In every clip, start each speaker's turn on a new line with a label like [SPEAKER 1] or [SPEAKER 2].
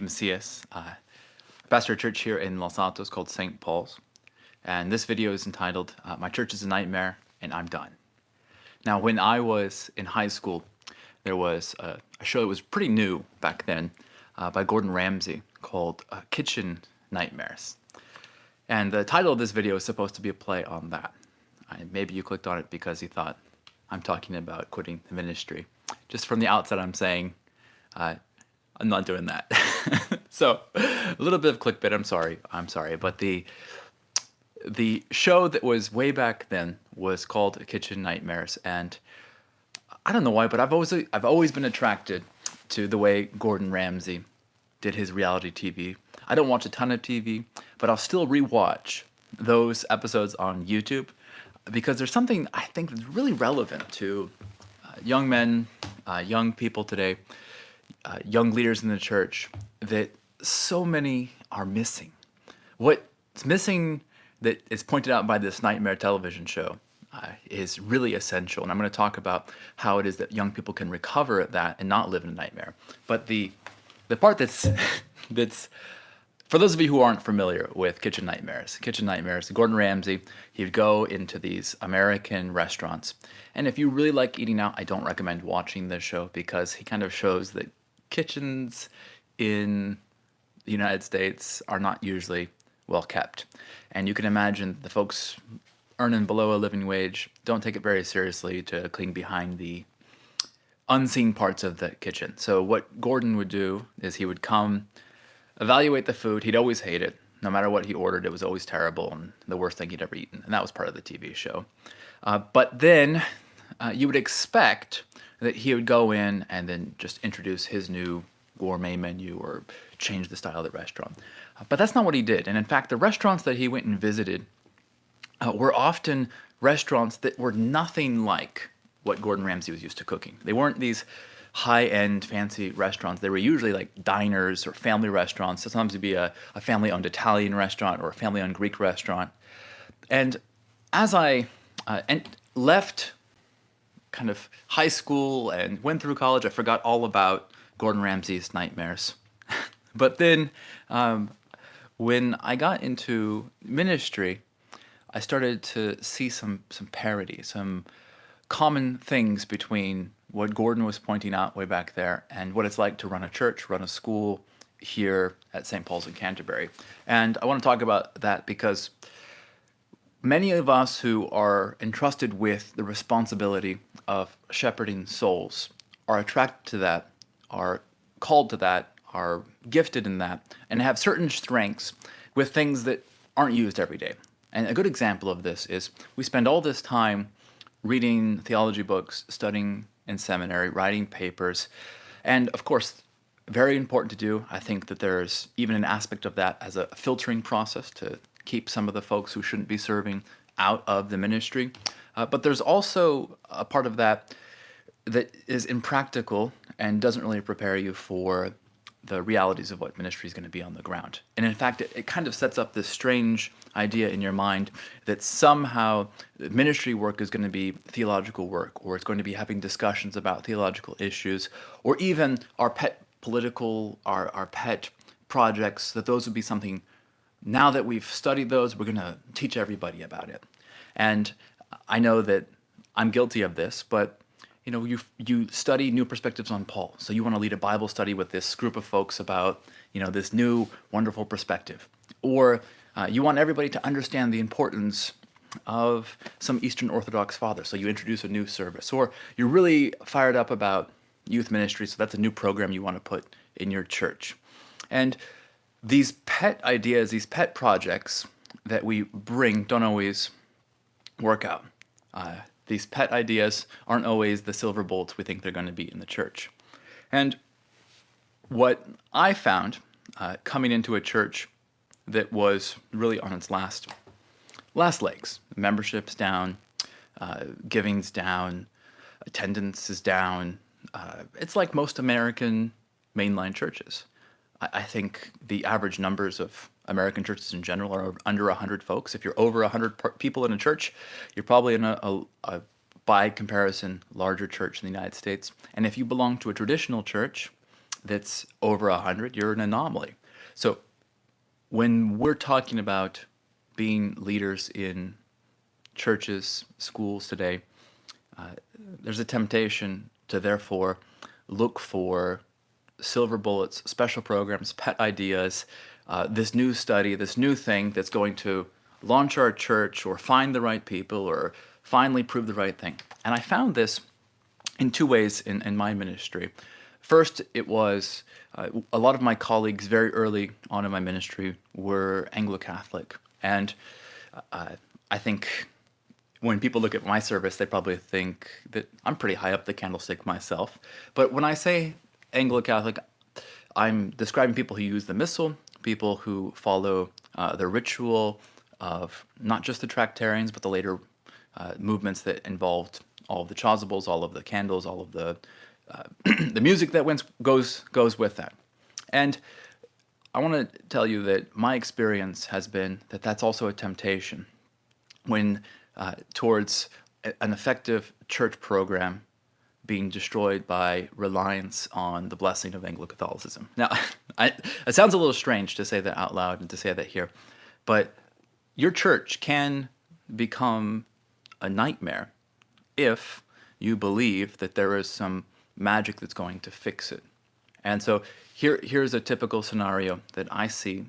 [SPEAKER 1] Macias. I pastor a church here in Los Altos called St. Paul's, and this video is entitled My Church is a Nightmare and I'm Done. Now, when I was in high school, there was a show that was pretty new back then by Gordon Ramsay called Kitchen Nightmares. And the title of this video is supposed to be a play on that. Maybe you clicked on it because you thought I'm talking about quitting the ministry. Just from the outset, I'm saying I'm not doing that. So a little bit of clickbait. I'm sorry, but the show that was way back then was called Kitchen Nightmares, and I don't know why, but I've always been attracted to the way Gordon Ramsay did his reality TV. I don't watch a ton of TV, but I'll still rewatch those episodes on YouTube because there's something I think that's really relevant to young men, young people today, young leaders in the church that so many are missing. What's missing that is pointed out by this Nightmare television show is really essential. And I'm going to talk about how it is that young people can recover that and not live in a nightmare. But the part that's for those of you who aren't familiar with Kitchen Nightmares, Gordon Ramsay, he'd go into these American restaurants. And if you really like eating out, I don't recommend watching this show because he kind of shows that kitchens in the United States are not usually well kept. And you can imagine the folks earning below a living wage don't take it very seriously to clean behind the unseen parts of the kitchen. So what Gordon would do is he would come, evaluate the food. He'd always hate it. No matter what he ordered, it was always terrible and the worst thing he'd ever eaten. And that was part of the TV show. But then you would expect that he would go in and then just introduce his new gourmet menu or change the style of the restaurant. But that's not what he did. And in fact, the restaurants that he went and visited were often restaurants that were nothing like what Gordon Ramsay was used to cooking. They weren't these high-end fancy restaurants. They were usually like diners or family restaurants. So sometimes it'd be a family-owned Italian restaurant or a family-owned Greek restaurant. And as I left kind of high school and went through college, I forgot all about Gordon Ramsay's nightmares. But then when I got into ministry, I started to see some parity, some common things between what Gordon was pointing out way back there and what it's like to run a church, run a school here at St. Paul's in Canterbury. And I want to talk about that because many of us who are entrusted with the responsibility of shepherding souls are attracted to that, are called to that, are gifted in that, and have certain strengths with things that aren't used every day. And a good example of this is we spend all this time reading theology books, studying in seminary, writing papers, and of course, very important to do. I think that there's even an aspect of that as a filtering process to keep some of the folks who shouldn't be serving out of the ministry. But there's also a part of that that is impractical and doesn't really prepare you for the realities of what ministry is going to be on the ground. And in fact, it kind of sets up this strange idea in your mind that somehow ministry work is going to be theological work, or it's going to be having discussions about theological issues, or even our pet political, our pet projects, that those would be something, now that we've studied those, we're going to teach everybody about it. And I know that I'm guilty of this, but you know, you study new perspectives on Paul. So you want to lead a Bible study with this group of folks about, you know, this new wonderful perspective. Or you want everybody to understand the importance of some Eastern Orthodox father. So you introduce a new service. Or you're really fired up about youth ministry. So that's a new program you want to put in your church. And these pet ideas, these pet projects that we bring don't always work out. These pet ideas aren't always the silver bullets we think they're going to be in the church. And what I found coming into a church that was really on its last legs, membership's down, giving's down, attendance is down. It's like most American mainline churches. I think the average numbers of American churches in general are under 100 folks. If you're over 100 people in a church, you're probably in a by comparison, larger church in the United States. And if you belong to a traditional church, that's over 100, you're an anomaly. So when we're talking about being leaders in churches, schools today, there's a temptation to therefore look for silver bullets, special programs, pet ideas, this new study, this new thing that's going to launch our church or find the right people or finally prove the right thing. And I found this in two ways in my ministry. First, it was a lot of my colleagues very early on in my ministry were Anglo-Catholic. And I think when people look at my service, they probably think that I'm pretty high up the candlestick myself. But when I say Anglo-Catholic, I'm describing people who use the Missal, people who follow the ritual of not just the Tractarians, but the later movements that involved all of the chasubles, all of the candles, all of the the music that goes with that. And I want to tell you that my experience has been that that's also a temptation when towards an effective church program being destroyed by reliance on the blessing of Anglo-Catholicism. Now, it sounds a little strange to say that out loud and to say that here, but your church can become a nightmare if you believe that there is some magic that's going to fix it. And so here's a typical scenario that I see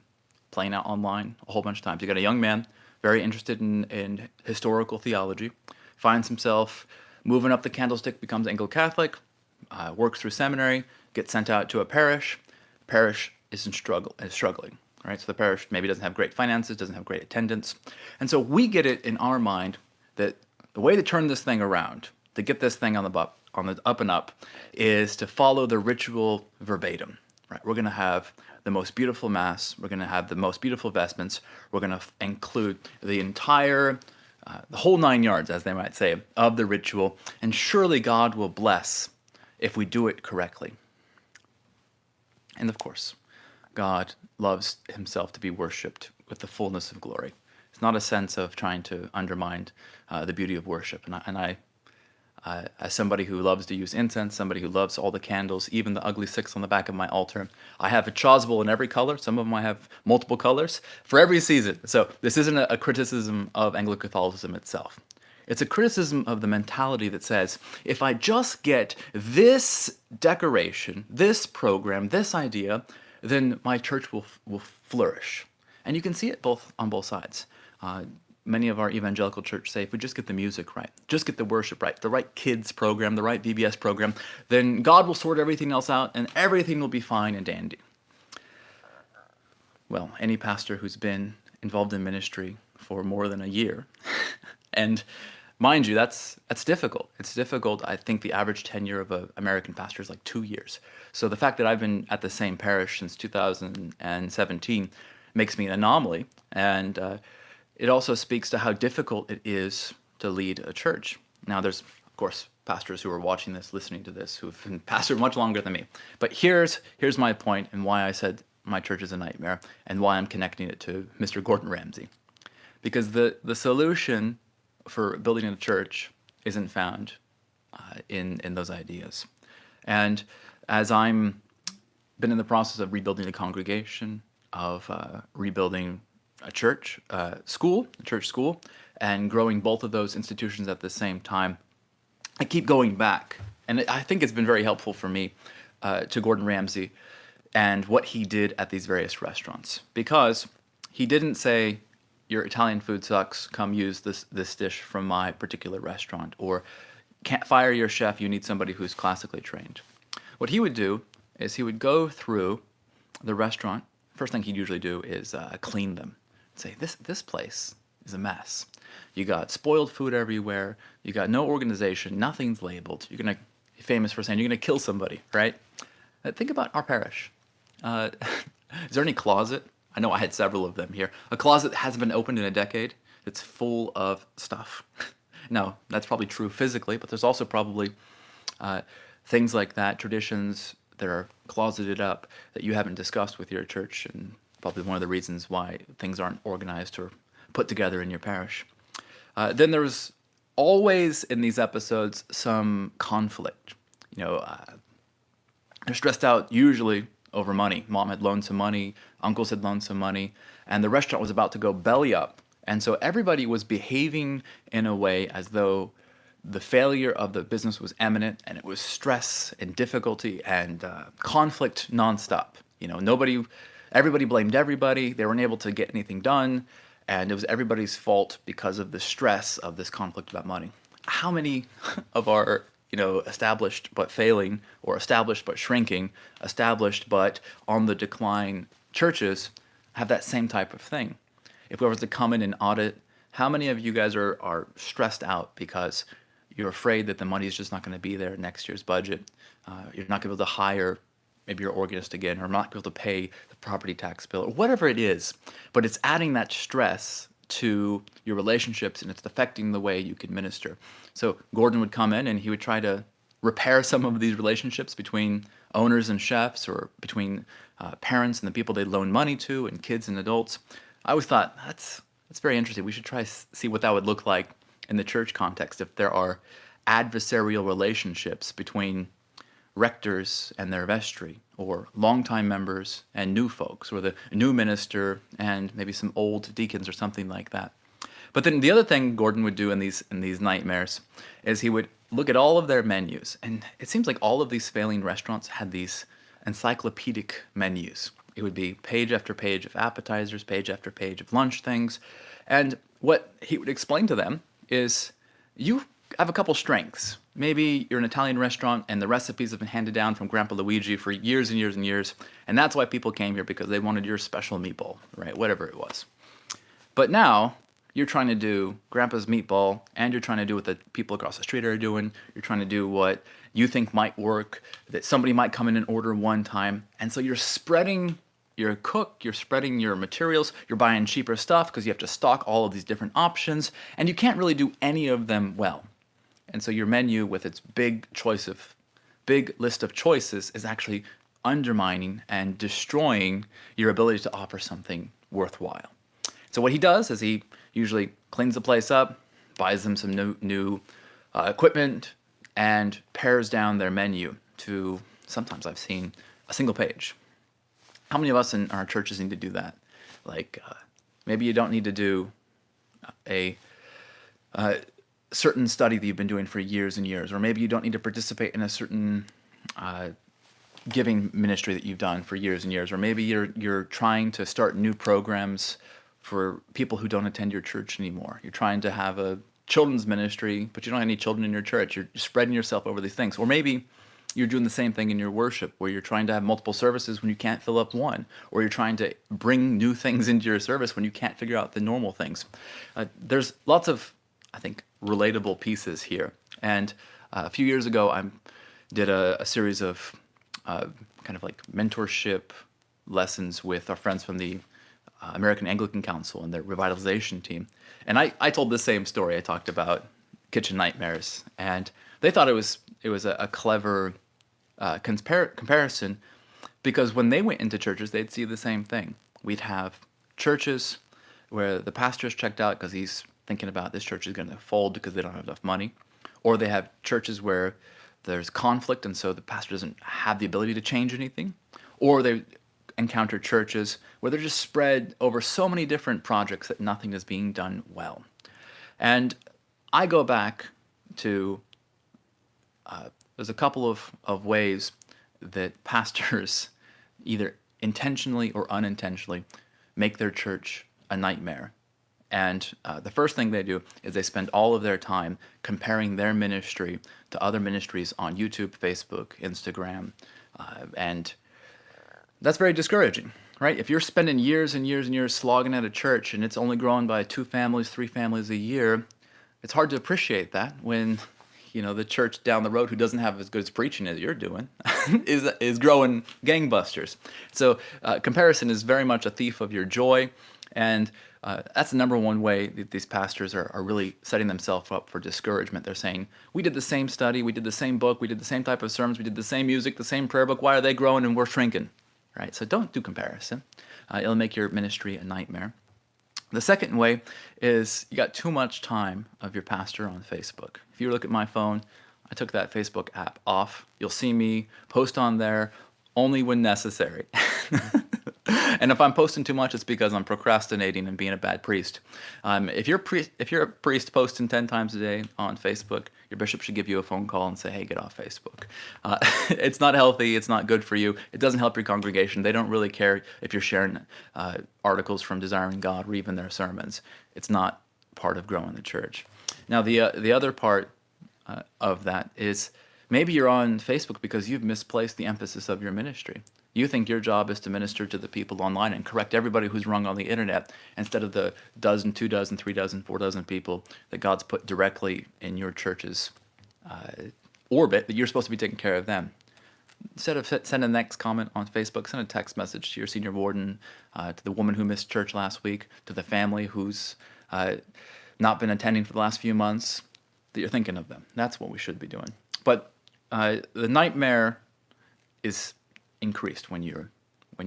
[SPEAKER 1] playing out online a whole bunch of times. You got a young man very interested in historical theology, finds himself moving up the candlestick, becomes Anglo-Catholic, works through seminary, gets sent out to a parish. Parish is struggling, right? So the parish maybe doesn't have great finances, doesn't have great attendance. And so we get it in our mind that the way to turn this thing around, to get this thing on the up and up, is to follow the ritual verbatim, right? We're going to have the most beautiful mass. We're going to have the most beautiful vestments. We're going to include the entire, the whole 9 yards, as they might say, of the ritual. And surely God will bless if we do it correctly. And of course, God loves himself to be worshipped with the fullness of glory. It's not a sense of trying to undermine the beauty of worship. And I as somebody who loves to use incense, somebody who loves all the candles, even the ugly six on the back of my altar, I have a chasuble in every color. Some of them I have multiple colors for every season. So this isn't a criticism of Anglo-Catholicism itself. It's a criticism of the mentality that says, if I just get this decoration, this program, this idea, then my church will flourish. And you can see it on both sides. Many of our evangelical church say, if we just get the music right, just get the worship right, the right kids program, the right VBS program, then God will sort everything else out and everything will be fine and dandy. Well, any pastor who's been involved in ministry for more than a year, and mind you, that's difficult. It's difficult. I think the average tenure of an American pastor is like 2 years. So the fact that I've been at the same parish since 2017 makes me an anomaly, and it also speaks to how difficult it is to lead a church. Now, there's, of course, pastors who are watching this, listening to this, who've been pastored much longer than me. But here's my point and why I said my church is a nightmare and why I'm connecting it to Mr. Gordon Ramsay. Because the solution for building a church isn't found in those ideas. And as I'm been in the process of rebuilding a congregation, of rebuilding a church school, and growing both of those institutions at the same time, I keep going back. And I think it's been very helpful for me to Gordon Ramsay and what he did at these various restaurants. Because he didn't say, your Italian food sucks, come use this dish from my particular restaurant, or can't fire your chef, you need somebody who's classically trained. What he would do is he would go through the restaurant. First thing he'd usually do is clean them. Say, this place is a mess. You got spoiled food everywhere. You got no organization. Nothing's labeled. You're famous for saying you're gonna kill somebody, right? Think about our parish. Is there any closet? I know I had several of them here. A closet that hasn't been opened in a decade. It's full of stuff. Now, that's probably true physically, but there's also probably things like that, traditions that are closeted up that you haven't discussed with your church, and probably one of the reasons why things aren't organized or put together in your parish. Then there's always in these episodes some conflict. They're stressed out usually over money. Mom had loaned some money, uncles had loaned some money, and the restaurant was about to go belly up. And so everybody was behaving in a way as though the failure of the business was imminent, and it was stress and difficulty and conflict nonstop. Everybody blamed everybody. They weren't able to get anything done, and it was everybody's fault because of the stress of this conflict about money. How many of our established but failing, or established but shrinking, established but on the decline churches have that same type of thing? If we were to come in and audit, how many of you guys are stressed out because you're afraid that the money is just not going to be there in next year's budget? You're not going to be able to hire maybe your organist again, or not be able to pay the property tax bill, or whatever it is. But it's adding that stress to your relationships, and it's affecting the way you can minister. So Gordon would come in and he would try to repair some of these relationships between owners and chefs, or between parents and the people they loan money to, and kids and adults. I always thought that's very interesting. We should try to see what that would look like in the church context if there are adversarial relationships between rectors and their vestry, or longtime members and new folks, or the new minister and maybe some old deacons or something like that. But then the other thing Gordon would do in these nightmares is he would look at all of their menus, and it seems like all of these failing restaurants had these encyclopedic menus. It would be page after page of appetizers, page after page of lunch things, and what he would explain to them is, you have a couple strengths. Maybe you're an Italian restaurant and the recipes have been handed down from Grandpa Luigi for years and years and years, and that's why people came here, because they wanted your special meatball, right? Whatever it was. But now you're trying to do Grandpa's meatball, and you're trying to do what the people across the street are doing. You're trying to do what you think might work, that somebody might come in and order one time. And so you're spreading your cook, you're spreading your materials, you're buying cheaper stuff because you have to stock all of these different options, and you can't really do any of them well. And so your menu, with its big list of choices, is actually undermining and destroying your ability to offer something worthwhile. So what he does is he usually cleans the place up, buys them some new equipment, and pares down their menu to, sometimes I've seen, a single page. How many of us in our churches need to do that? Maybe you don't need to do a certain study that you've been doing for years and years, or maybe you don't need to participate in a certain giving ministry that you've done for years and years, or maybe you're trying to start new programs for people who don't attend your church anymore. You're trying to have a children's ministry, but you don't have any children in your church. You're spreading yourself over these things. Or maybe you're doing the same thing in your worship, where you're trying to have multiple services when you can't fill up one, or you're trying to bring new things into your service when you can't figure out the normal things. There's lots of, I think, relatable pieces here. And a few years ago, I did a series of kind of like mentorship lessons with our friends from the American Anglican Council and their revitalization team. And I told the same story. I talked about kitchen nightmares, and they thought it was a clever comparison, because when they went into churches, they'd see the same thing. We'd have churches where the pastor's checked out because he's thinking about this church is going to fold because they don't have enough money, or they have churches where there's conflict and so the pastor doesn't have the ability to change anything, or they encounter churches where they're just spread over so many different projects that nothing is being done well. And I go back to there's a couple of ways that pastors either intentionally or unintentionally make their church a nightmare. And the first thing they do is they spend all of their time comparing their ministry to other ministries on YouTube, Facebook, Instagram, and that's very discouraging, right? If you're spending years and years and years slogging at a church and it's only growing by 2 families, 3 families a year, it's hard to appreciate that when the church down the road, who doesn't have as good as preaching as you're doing, is growing gangbusters. So comparison is very much a thief of your joy, and that's the number one way that these pastors are really setting themselves up for discouragement. They're saying, we did the same study, we did the same book, we did the same type of sermons, we did the same music, the same prayer book. Why are they growing and we're shrinking? Right? So don't do comparison. It'll make your ministry a nightmare. The second way is you got too much time of your pastor on Facebook. If you look at my phone, I took that Facebook app off. You'll see me post on there only when necessary. And if I'm posting too much, it's because I'm procrastinating and being a bad priest. If you're a priest posting 10 times a day on Facebook, your bishop should give you a phone call and say, hey, get off Facebook. It's not healthy. It's not good for you. It doesn't help your congregation. They don't really care if you're sharing articles from Desiring God or even their sermons. It's not part of growing the church. Now, the other part of that is maybe you're on Facebook because you've misplaced the emphasis of your ministry. You think your job is to minister to the people online and correct everybody who's wrong on the internet instead of the dozen, 2 dozen, 3 dozen, 4 dozen people that God's put directly in your church's orbit that you're supposed to be taking care of them. Instead of sending the next comment on Facebook, send a text message to your senior warden, to the woman who missed church last week, to the family who's not been attending for the last few months, that you're thinking of them. That's what we should be doing. But the nightmare is increased when you're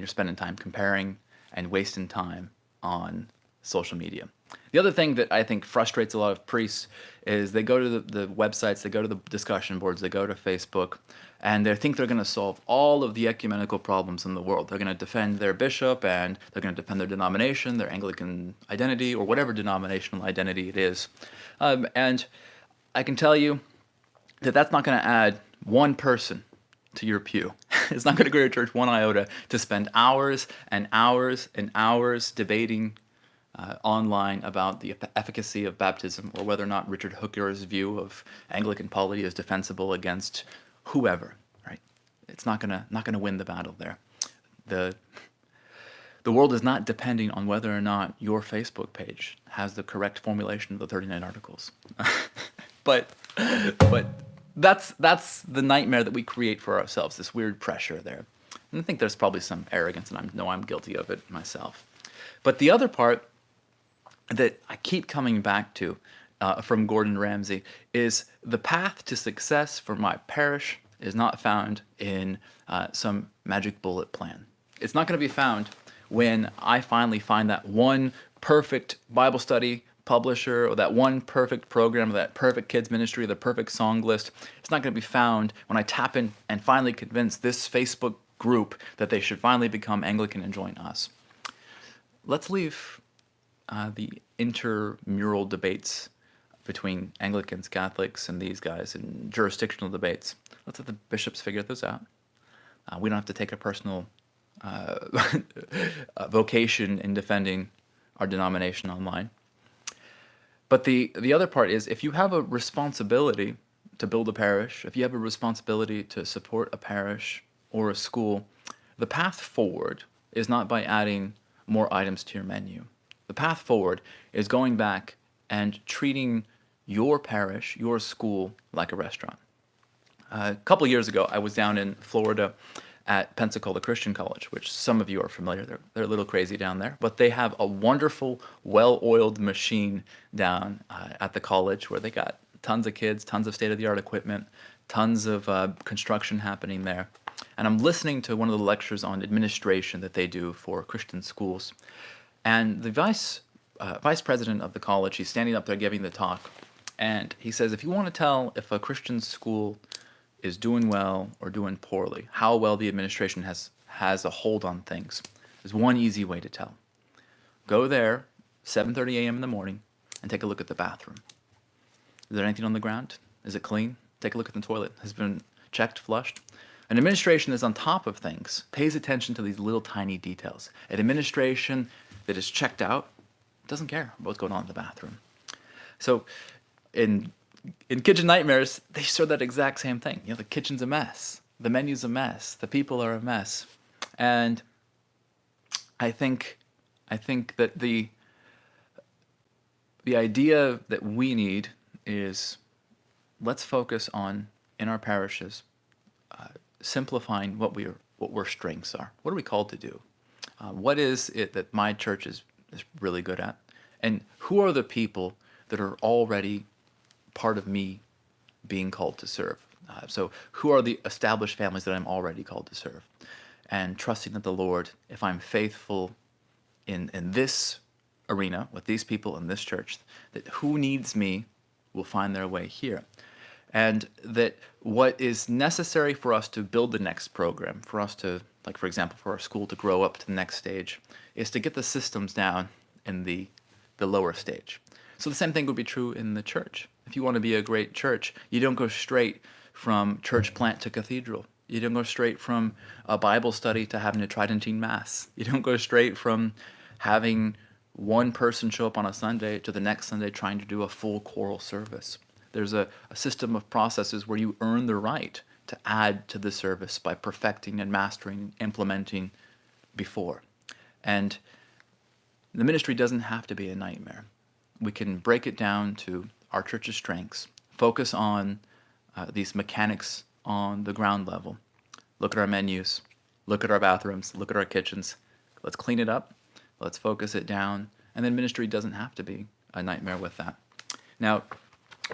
[SPEAKER 1] spending time comparing and wasting time on social media. The other thing that I think frustrates a lot of priests is they go to the websites, they go to the discussion boards, they go to Facebook, and they think they're going to solve all of the ecumenical problems in the world. They're going to defend their bishop, and they're going to defend their denomination, their Anglican identity, or whatever denominational identity it is. And I can tell you that that's not going to add one person to your pew. It's not going to grow your church one iota to spend hours and hours and hours debating online about the efficacy of baptism or whether or not Richard Hooker's view of Anglican polity is defensible against whoever. Right? It's not gonna win the battle there. The world is not depending on whether or not your Facebook page has the correct formulation of the 39 articles. But that's the nightmare that we create for ourselves, this weird pressure there. And I think there's probably some arrogance, and I'm guilty of it myself. But the other part that I keep coming back to from Gordon Ramsay is the path to success for my parish is not found in some magic bullet plan. It's not going to be found when I finally find that one perfect Bible study publisher or that one perfect program or that perfect kids ministry, the perfect song list. It's not going to be found when I tap in and finally convince this Facebook group that they should finally become Anglican and join us. Let's leave the intramural debates between Anglicans, Catholics, and these guys, and jurisdictional debates. Let's let the bishops figure this out. We don't have to take a personal vocation in defending our denomination online. But the other part is, if you have a responsibility to build a parish, if you have a responsibility to support a parish or a school, the path forward is not by adding more items to your menu. The path forward is going back and treating your parish, your school, like a restaurant. A couple of years ago, I was down in Florida at Pensacola Christian College, which some of you are familiar. They're a little crazy down there, but they have a wonderful, well-oiled machine down at the college where they got tons of kids, tons of state-of-the-art equipment, tons of construction happening there. And I'm listening to one of the lectures on administration that they do for Christian schools. And the vice president of the college, he's standing up there giving the talk, and he says, if you want to tell if a Christian school is doing well or doing poorly, how well the administration has a hold on things, there's one easy way to tell. Go there, 7:30 a.m. in the morning, and take a look at the bathroom. Is there anything on the ground? Is it clean? Take a look at the toilet. Has it been checked, flushed? An administration that's on top of things pays attention to these little tiny details. An administration that is checked out doesn't care about what's going on in the bathroom. So in Kitchen Nightmares, they show that exact same thing. You know, the kitchen's a mess. The menu's a mess. The people are a mess. And I think that the idea that we need is, let's focus on, in our parishes, simplifying what our strengths are. What are we called to do? What is it that my church is really good at? And who are the people that are already part of me being called to serve? So who are the established families that I'm already called to serve? And trusting that the Lord, if I'm faithful in this arena with these people in this church, that who needs me will find their way here. And that what is necessary for us to build the next program, for us to, like for example, for our school to grow up to the next stage, is to get the systems down in the lower stage. So the same thing would be true in the church. If you want to be a great church, you don't go straight from church plant to cathedral. You don't go straight from a Bible study to having a Tridentine Mass. You don't go straight from having one person show up on a Sunday to the next Sunday trying to do a full choral service. There's a system of processes where you earn the right to add to the service by perfecting and mastering and implementing before. And the ministry doesn't have to be a nightmare. We can break it down to our church's strengths, focus on these mechanics on the ground level. Look at our menus, look at our bathrooms, look at our kitchens. Let's clean it up, let's focus it down, and then ministry doesn't have to be a nightmare with that. Now,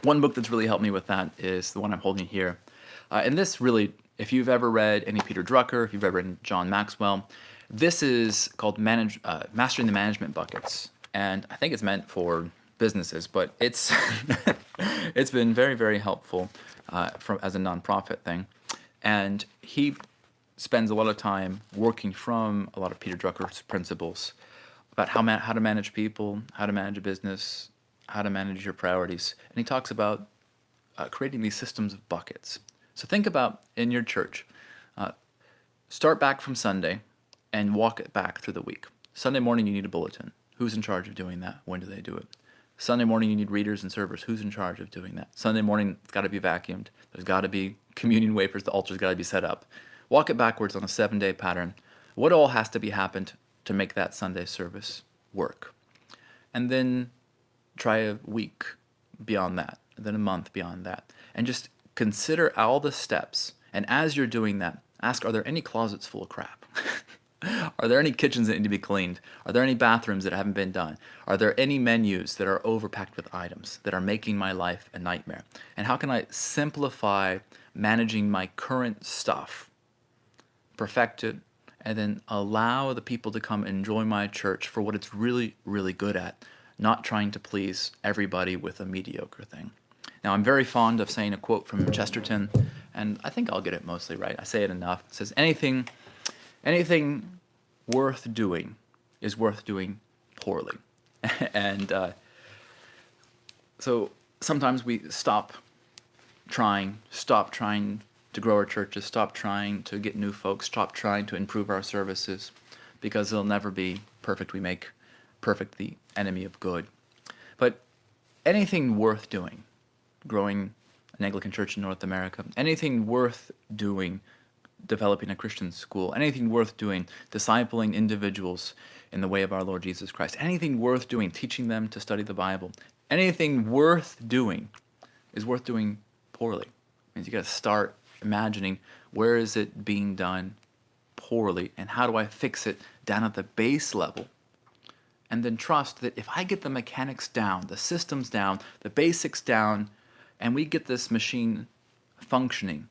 [SPEAKER 1] one book that's really helped me with that is the one I'm holding here. And this really, if you've ever read any Peter Drucker, if you've ever read John Maxwell, this is called Mastering the Management Buckets. And I think it's meant for businesses, but it's it's been very, very helpful as a nonprofit thing. And he spends a lot of time working from a lot of Peter Drucker's principles about how to manage people, how to manage a business, how to manage your priorities. And he talks about creating these systems of buckets. So think about in your church, start back from Sunday and walk it back through the week. Sunday morning, you need a bulletin. Who's in charge of doing that? When do they do it? Sunday morning, you need readers and servers. Who's in charge of doing that? Sunday morning, it's got to be vacuumed. There's got to be communion wafers. The altar's got to be set up. Walk it backwards on a 7-day pattern. What all has to be happened to make that Sunday service work? And then try a week beyond that, and then a month beyond that. And just consider all the steps. And as you're doing that, ask, are there any closets full of crap? Are there any kitchens that need to be cleaned? Are there any bathrooms that haven't been done? Are there any menus that are overpacked with items that are making my life a nightmare? And how can I simplify managing my current stuff, perfect it, and then allow the people to come enjoy my church for what it's really, really good at, not trying to please everybody with a mediocre thing. Now, I'm very fond of saying a quote from Chesterton, and I think I'll get it mostly right. I say it enough. It says, anything worth doing is worth doing poorly. And so sometimes we stop trying to grow our churches, stop trying to get new folks, stop trying to improve our services, because they'll never be perfect. We make perfect the enemy of good. But anything worth doing, growing an Anglican church in North America, anything worth doing, developing a Christian school, anything worth doing, discipling individuals in the way of our Lord Jesus Christ, anything worth doing, teaching them to study the Bible, anything worth doing is worth doing poorly. It means you got to start imagining, where is it being done poorly, and how do I fix it down at the base level? And then trust that if I get the mechanics down, the systems down, the basics down, and we get this machine functioning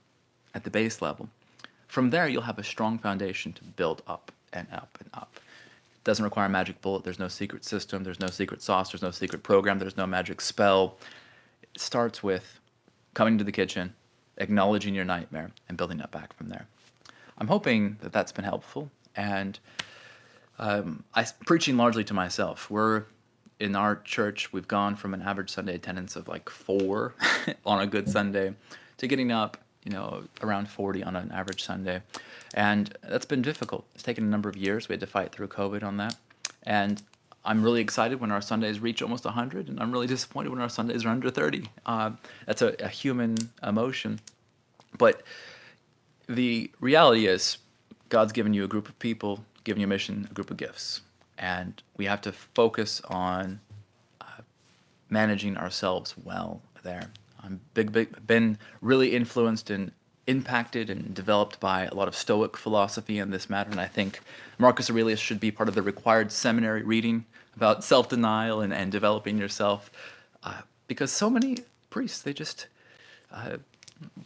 [SPEAKER 1] at the base level, from there you'll have a strong foundation to build up and up and up. It doesn't require a magic bullet. There's no secret system. There's no secret sauce. There's no secret program. There's no magic spell. It starts with coming to the kitchen, acknowledging your nightmare, and building up back from there. I'm hoping that that's been helpful, and I'm preaching largely to myself. In our church, we've gone from an average Sunday attendance of like 4 on a good Sunday to getting up, around 40 on an average Sunday. And that's been difficult. It's taken a number of years. We had to fight through COVID on that. And I'm really excited when our Sundays reach almost 100, and I'm really disappointed when our Sundays are under 30. That's a human emotion. But the reality is, God's given you a group of people, given you a mission, a group of gifts. And we have to focus on managing ourselves well there. I'm been really influenced and impacted and developed by a lot of Stoic philosophy in this matter, and I think Marcus Aurelius should be part of the required seminary reading about self-denial and developing yourself, because so many priests, they just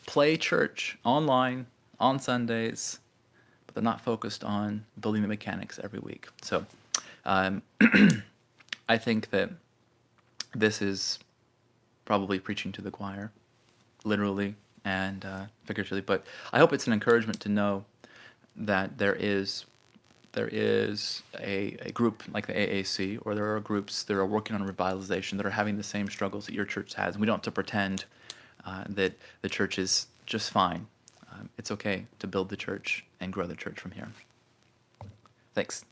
[SPEAKER 1] play church online on Sundays, but they're not focused on building the mechanics every week. So I think that this is probably preaching to the choir. literally and figuratively. But I hope it's an encouragement to know that there is a group like the AAC, or there are groups that are working on revitalization that are having the same struggles that your church has. And we don't have to pretend that the church is just fine. It's okay to build the church and grow the church from here. Thanks.